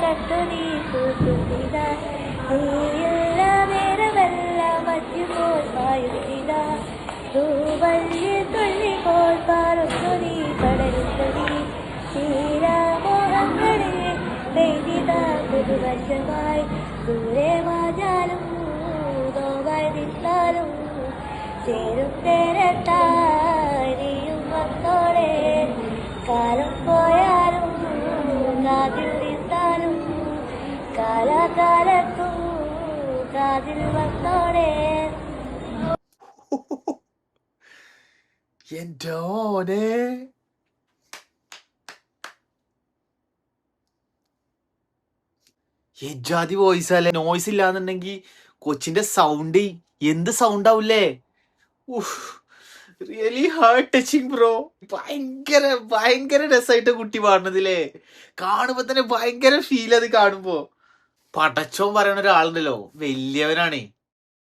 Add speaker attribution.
Speaker 1: കട്ടുനീ കൂട്ടുന്നിതാ നീയുള്ള നേരമെല്ലാം മറ്റുപോൽ പായുന്നിതാ തൂവല്യ തുള്ളിപോൽ പാറുന്നു നീ പടരുന്നു നീ തീരാമോഹങ്ങളിൽ പെയ്തിതാ പുതുവർഷമായി ദൂരെ മാഞ്ഞാലും നോവായി നിന്നാലും ചേരും നേരത്താരിയും വന്നോടെ കാലം പോയാലും കാതിൽ നിന്നാലും കാലാകാലത്തും കാതിൽ വന്നോടെ.
Speaker 2: എന്റെ മോനെ എജാതി വോയിസ് അല്ലേ. നോയ്സ് ഇല്ലാന്നുണ്ടെങ്കി കൊച്ചിന്റെ സൗണ്ട് എന്ത് സൗണ്ട് ആവൂലേ. Really heart touching bro. ഭയങ്കര ഭയങ്കര രസമായിട്ട് കുട്ടി പാടുന്നതില്ലേ. കാണുമ്പോ തന്നെ ഭയങ്കര ഫീൽ അത് കാണുമ്പോ. പടച്ചോൻ പറയണ ഒരാളുണ്ടല്ലോ, വലിയവനാണേ.